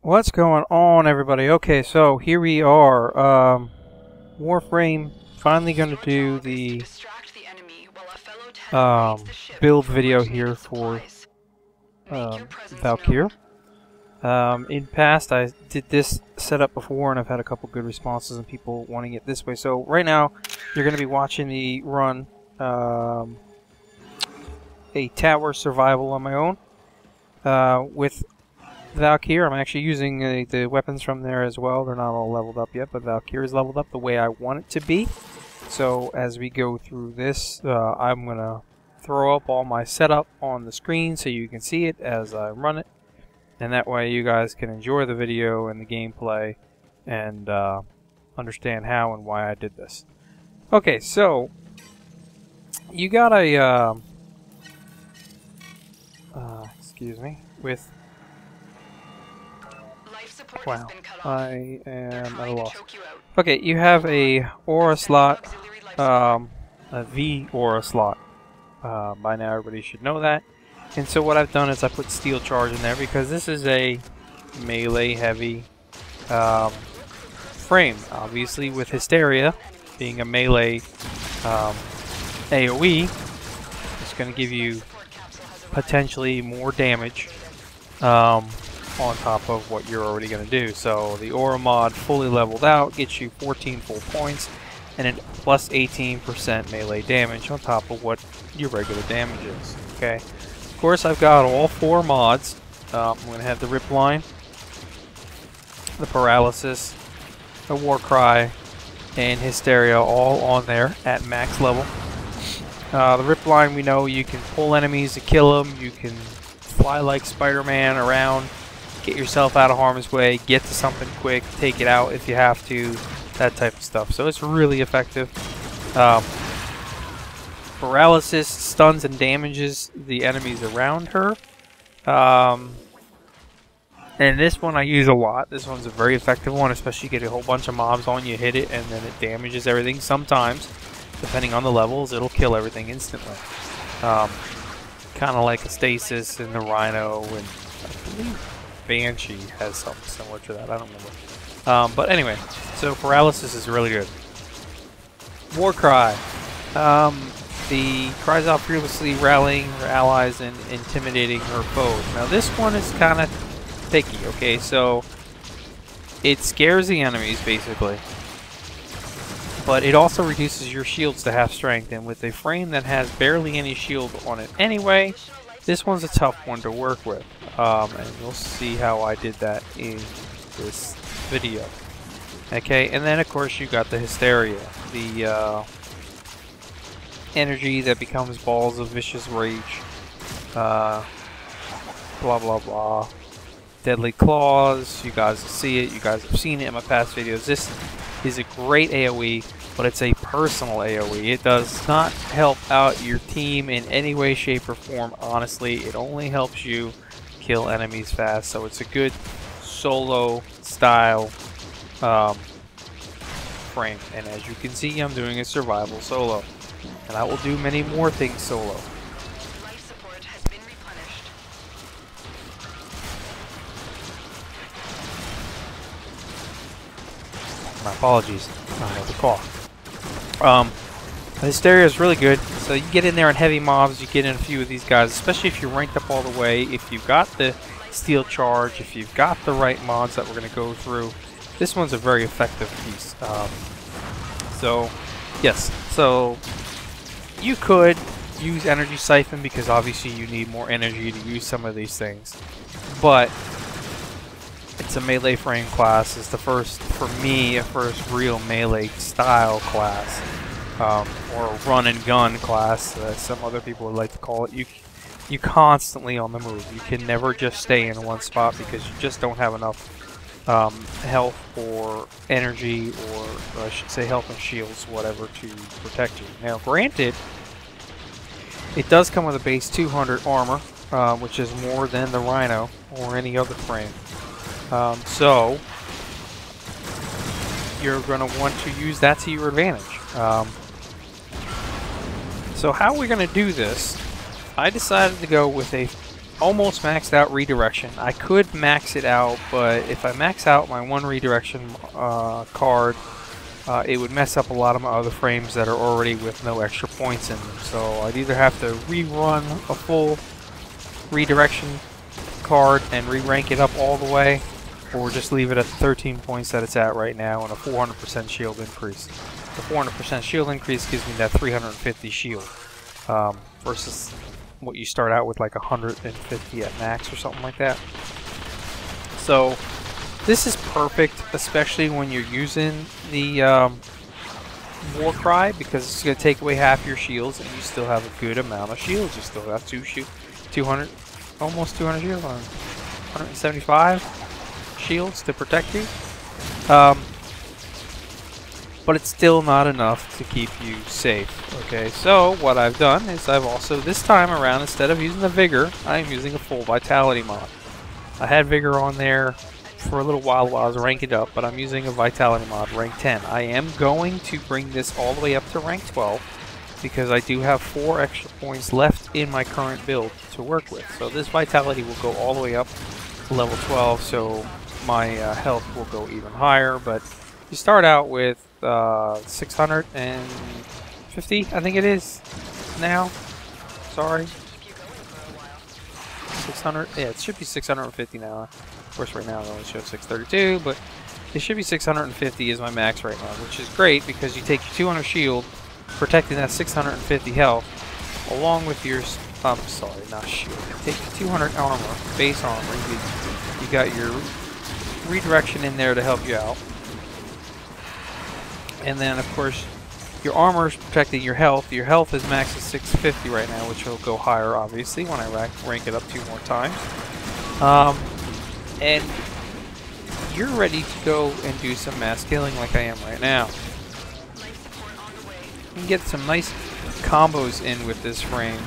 What's going on, everybody? Okay, so here we are. Warframe finally going to do the build video here for Valkyr. In past, I did this setup before, and I've had a couple good responses and people wanting it this way. So right now, you're going to be watching me run a tower survival on my own with Valkyr. I'm actually using the weapons from there as well. They're not all leveled up yet, but Valkyr is leveled up the way I want it to be. So as we go through this, I'm going to throw up all my setup on the screen so you can see it as I run it. And that way you guys can enjoy the video and the gameplay and understand how and why I did this. Okay, so you got a... excuse me. With... Wow, I am at a loss. Okay, you have a aura slot, a V aura slot. By now everybody should know that. And so what I've done is I put steel charge in there because this is a melee heavy frame. Obviously with Hysteria being a melee AoE, it's going to give you potentially more damage on top of what you're already going to do. So the aura mod fully leveled out gets you 14 full points and a plus 18% melee damage on top of what your regular damage is. Okay. Of course, I've got all 4 mods. I'm going to have the Rip Line, the Paralysis, the War Cry, and Hysteria all on there at max level. The Rip Line, we know you can pull enemies to kill them. You can fly like Spider-Man around, get yourself out of harm's way, get to something quick, take it out if you have to, that type of stuff. So it's really effective. Paralysis stuns and damages the enemies around her. And this one I use a lot. This one's a very effective one, especially you get a whole bunch of mobs on you, hit it, and then it damages everything. Sometimes, depending on the levels, it'll kill everything instantly. Kind of like a Stasis and the Rhino, and I believe Banshee has something similar to that. I don't remember. But anyway, so Paralysis is really good. War Cry. The cries out fearlessly, rallying her allies and intimidating her foes. Now this one is kind of picky, okay? So it scares the enemies basically, but it also reduces your shields to half strength. And with a frame that has barely any shield on it anyway, this one's a tough one to work with. And you'll see how I did that in this video. Okay, and then of course you got the Hysteria, the energy that becomes balls of vicious rage, blah blah blah, deadly claws. You guys will see it, you guys have seen it in my past videos. This is a great AoE, but it's a personal AoE. It does not help out your team in any way, shape, or form. Honestly, it only helps you kill enemies fast, so it's a good solo style frame. And as you can see, I'm doing a survival solo. And I will do many more things solo. Life support has been replenished. My apologies. I have a cough. Hysteria is really good. So you get in there on heavy mobs, you get in a few of these guys, especially if you're ranked up all the way, if you've got the steel charge, if you've got the right mods that we're going to go through. This one's a very effective piece. So, yes. So you could use Energy Siphon because obviously you need more energy to use some of these things. But it's a melee frame class. It's the first, for me, a first real melee style class. Or a run and gun class, some other people would like to call it. You constantly on the move. You can never just stay in one spot because you just don't have enough health or energy, or I should say health and shields, whatever, to protect you. Now, granted, it does come with a base 200 armor, which is more than the Rhino or any other frame. So you're going to want to use that to your advantage. So how we're going to do this, I decided to go with a almost maxed out redirection. I could max it out, but if I max out my one redirection card, it would mess up a lot of my other frames that are already with no extra points in them. So I'd either have to rerun a full redirection card and re-rank it up all the way, or just leave it at the 13 points that it's at right now and a 400% shield increase. The 400% shield increase gives me that 350 shield versus what you start out with, like 150 at max or something like that. So this is perfect, especially when you're using the War Cry, because it's going to take away half your shields and you still have a good amount of shields. You still have 200, almost 200 shields, 175 shields to protect you. But it's still not enough to keep you safe. Okay, so what I've done is I've also, this time around, instead of using the Vigor, I'm using a full Vitality mod. I had Vigor on there for a little while I was ranking up, but I'm using a Vitality mod, rank 10. I am going to bring this all the way up to rank 12, because I do have 4 extra points left in my current build to work with. So this Vitality will go all the way up to level 12, so my health will go even higher, but you start out with 650, I think it is now. Sorry. 600, yeah, it should be 650 now. Of course, right now it only shows 632, but it should be 650 is my max right now, which is great because you take your 200 shield, protecting that 650 health, along with your, sorry, not shield. Take your 200 armor, base armor. You got your redirection in there to help you out. And then, of course, your armor is protecting your health. Your health is maxed at 650 right now, which will go higher, obviously, when I rank it up 2 more times. And you're ready to go and do some mass killing like I am right now. You can get some nice combos in with this frame.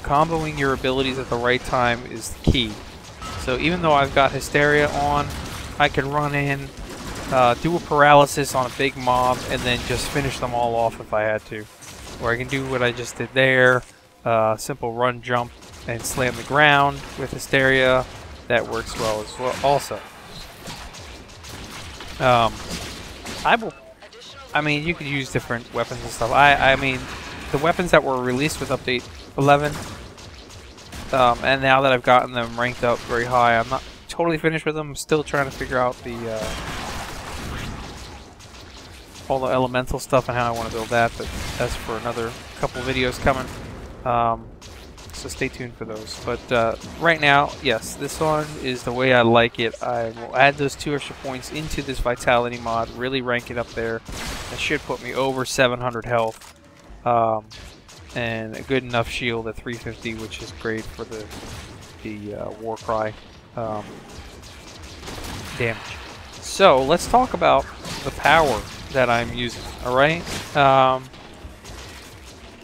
Comboing your abilities at the right time is the key. So even though I've got Hysteria on, I can run in, do a paralysis on a big mob, and then just finish them all off if I had to. Or I can do what I just did there, simple run, jump, and slam the ground with Hysteria. That works well as well also. I mean, you could use different weapons and stuff. I mean, the weapons that were released with update 11, and now that I've gotten them ranked up very high, I'm not totally finished with them. I'm still trying to figure out the all the elemental stuff and how I want to build that, but that's for another couple videos coming. So stay tuned for those. But right now, yes, this one is the way I like it. I will add those 2 extra points into this Vitality mod, really rank it up there. It should put me over 700 health, and a good enough shield at 350, which is great for the War Cry damage. So let's talk about the power that I'm using. All right,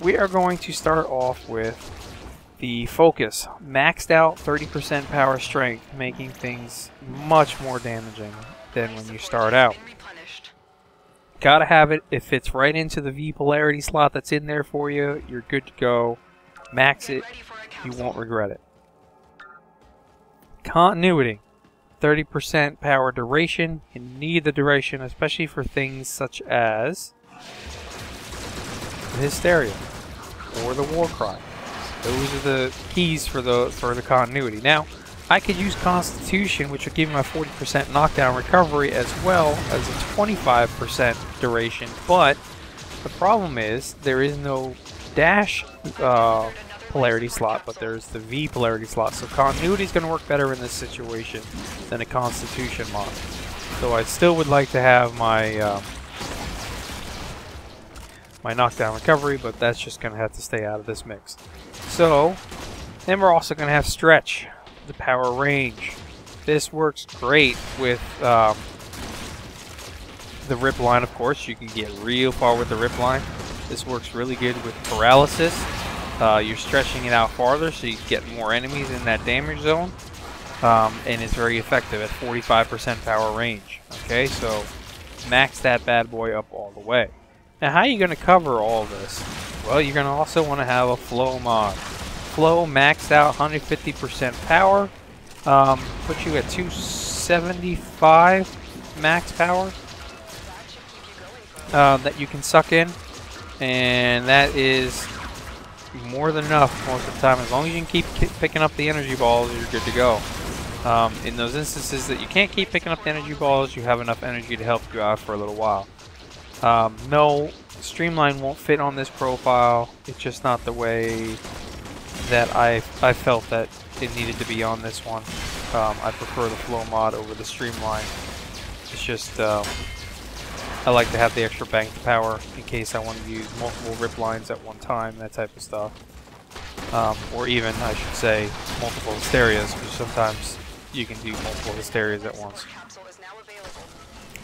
we are going to start off with the Focus, maxed out 30% power strength, making things much more damaging than when you start out. Gotta have it. It fits right into the V polarity slot that's in there for you. You're good to go. Max it. You won't regret it. Continuity. 30% power duration. You need the duration, especially for things such as the Hysteria or the War Cry. Those are the keys for the continuity. Now, I could use Constitution, which would give me my 40% knockdown recovery as well as a 25% duration, but the problem is there is no dash polarity slot, but there's the V polarity slot, so continuity is going to work better in this situation than a Constitution mod. So I still would like to have my my knockdown recovery, but that's just going to have to stay out of this mix. So, then we're also going to have Stretch, the power range. This works great with the Rip Line, of course. You can get real far with the Rip Line. This works really good with Paralysis. You're stretching it out farther, so you get more enemies in that damage zone. And it's very effective at 45% power range. Okay, so max that bad boy up all the way. Now, how are you going to cover all this? Well, you're going to also want to have a flow mod. Flow maxed out 150% power. Put you at 275 max power that you can suck in. And that is more than enough most of the time. As long as you can keep picking up the energy balls, you're good to go. In those instances that you can't keep picking up the energy balls, you have enough energy to help you out for a little while. No, Streamline won't fit on this profile. It's just not the way that I felt that it needed to be on this one. I prefer the flow mod over the Streamline. It's just I like to have the extra bank power in case I want to use multiple rip lines at one time, that type of stuff. Or even, I should say, multiple hysterias, because sometimes you can do multiple hysterias at once.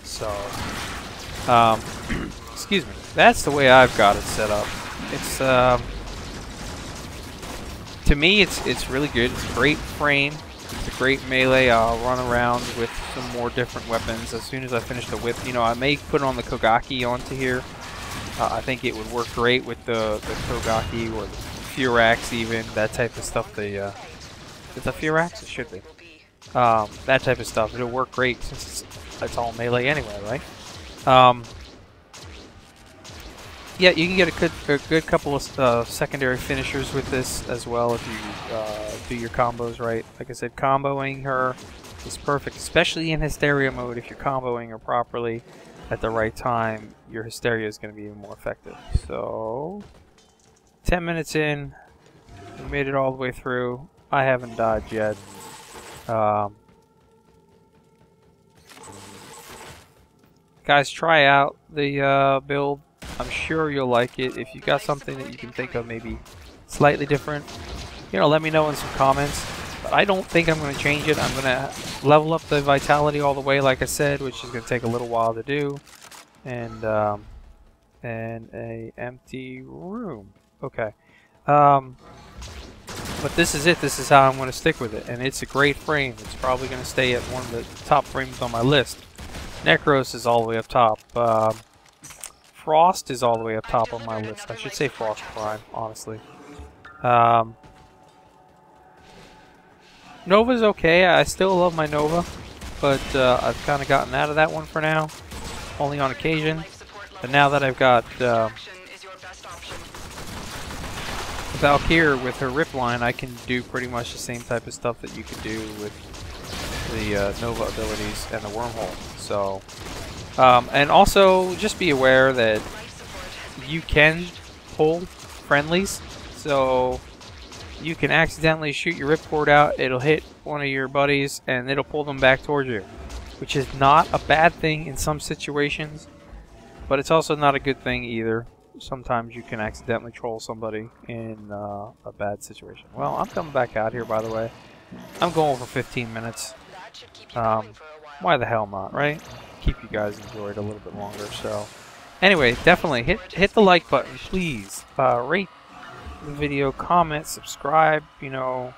So, excuse me. That's the way I've got it set up. It's to me, it's really good. It's a great frame. It's a great melee. I'll run around with some more different weapons as soon as I finish the whip. You know, I may put on the Kogaki onto here. I think it would work great with the Kogaki or the Furax, even that type of stuff. Is it Furax? It should be. That type of stuff. It'll work great since it's all melee anyway, right? Yeah, you can get a good couple of secondary finishers with this as well if you do your combos right. Like I said, comboing her is perfect, especially in Hysteria mode. If you're comboing her properly at the right time, your Hysteria is going to be even more effective. So, 10 minutes in, we made it all the way through. I haven't died yet. Guys, try out the build. I'm sure you'll like it. If you got something that you can think of maybe slightly different, you know, let me know in some comments. But I don't think I'm going to change it. I'm going to level up the vitality all the way, like I said, which is going to take a little while to do. And a empty room. Okay. But this is it. This is how I'm going to stick with it. And it's a great frame. It's probably going to stay at one of the top frames on my list. Necros is all the way up top. Frost is all the way up top on my list. I should say Frost Prime, honestly. Nova's okay. I still love my Nova, but I've kind of gotten out of that one for now, only on occasion. But now that I've got Valkyr with her rip line, I can do pretty much the same type of stuff that you could do with the Nova abilities and the wormhole. So. And also, just be aware that you can pull friendlies, so you can accidentally shoot your ripcord out, it'll hit one of your buddies, and it'll pull them back towards you, which is not a bad thing in some situations, but it's also not a good thing either. Sometimes you can accidentally troll somebody in a bad situation. Well, I'm coming back out here, by the way. I'm going for 15 minutes. Why the hell not, right? Keep you guys enjoyed a little bit longer. So anyway, definitely hit the like button, please. Rate the video, comment, subscribe, you know,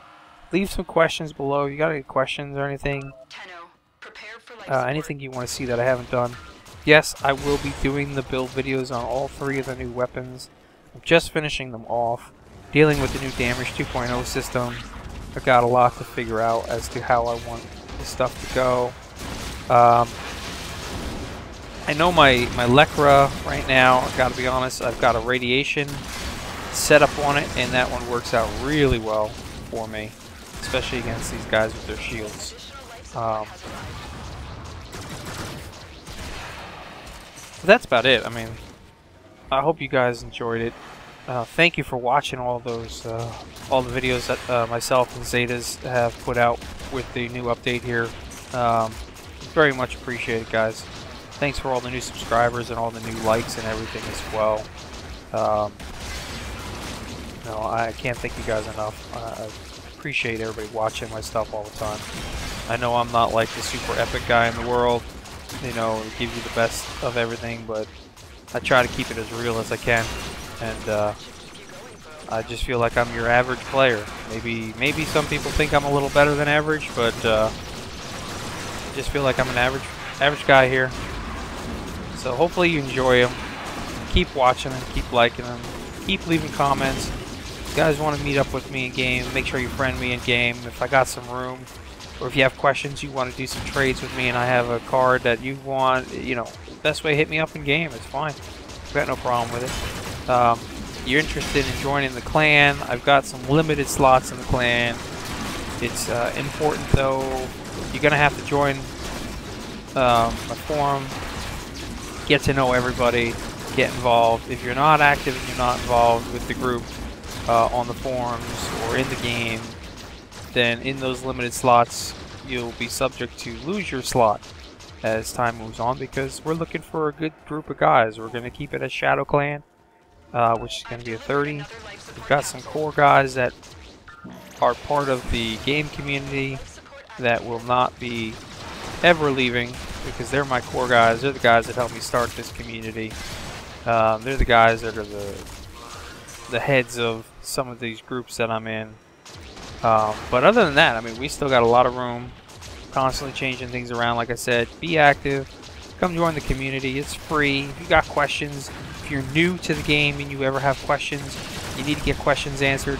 leave some questions below. You got any questions or anything, anything you want to see that I haven't done. Yes, I will be doing the build videos on all 3 of the new weapons. I'm just finishing them off, dealing with the new Damage 2.0 system. I've got a lot to figure out as to how I want this stuff to go. I know my Lekra right now, I've got to be honest, I've got a radiation setup on it, and that one works out really well for me, especially against these guys with their shields. But that's about it. I mean, I hope you guys enjoyed it. Thank you for watching all those, all the videos that myself and Zetas have put out with the new update here. Very much appreciated, guys. Thanks for all the new subscribers and all the new likes and everything as well. No, I can't thank you guys enough. I appreciate everybody watching my stuff all the time. I know I'm not like the super epic guy in the world, you know, give you the best of everything, but I try to keep it as real as I can. And I just feel like I'm your average player. Maybe some people think I'm a little better than average, but I just feel like I'm an average guy here. So hopefully you enjoy them. Keep watching them, keep liking them, keep leaving comments. If you guys want to meet up with me in game, make sure you friend me in game. If I got some room, or if you have questions, you want to do some trades with me, and I have a card that you want, you know, best way, hit me up in game. It's fine. I've got no problem with it. You're interested in joining the clan, I've got some limited slots in the clan. It's important though. You're gonna have to join my forum, get to know everybody, get involved. If you're not active and you're not involved with the group on the forums or in the game, then in those limited slots you'll be subject to lose your slot as time moves on, because we're looking for a good group of guys. We're going to keep it a Shadow Clan, which is going to be a 30. We've got some core guys that are part of the game community that will not be ever leaving, because they're my core guys. They're the guys that helped me start this community. They're the guys that are the heads of some of these groups that I'm in. But other than that, I mean, we still got a lot of room. Constantly changing things around. Like I said, be active. Come join the community. It's free. If you got questions, if you're new to the game and you ever have questions, you need to get questions answered,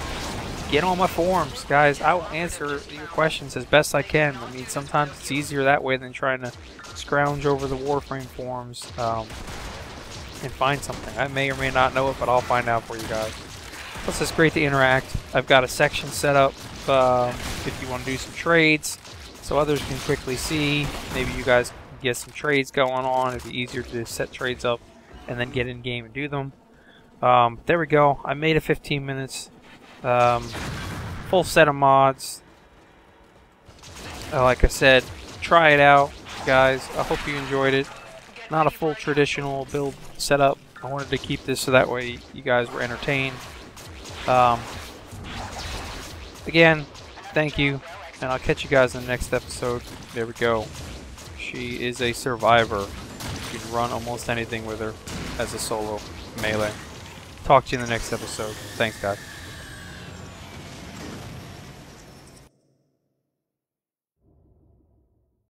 get on my forums, guys. I will answer your questions as best I can. I mean, sometimes it's easier that way than trying to scrounge over the Warframe forums and find something. I may or may not know it, but I'll find out for you guys. Plus, it's great to interact. I've got a section set up if you want to do some trades, so others can quickly see. Maybe you guys can get some trades going on. It'd be easier to set trades up and then get in game and do them. There we go. I made it 15 minutes. Full set of mods. Like I said, try it out, guys. I hope you enjoyed it. Not a full traditional build setup. I wanted to keep this so that way you guys were entertained. Again, thank you, and I'll catch you guys in the next episode. There we go. She is a survivor. You can run almost anything with her as a solo melee. Talk to you in the next episode. Thanks, guys.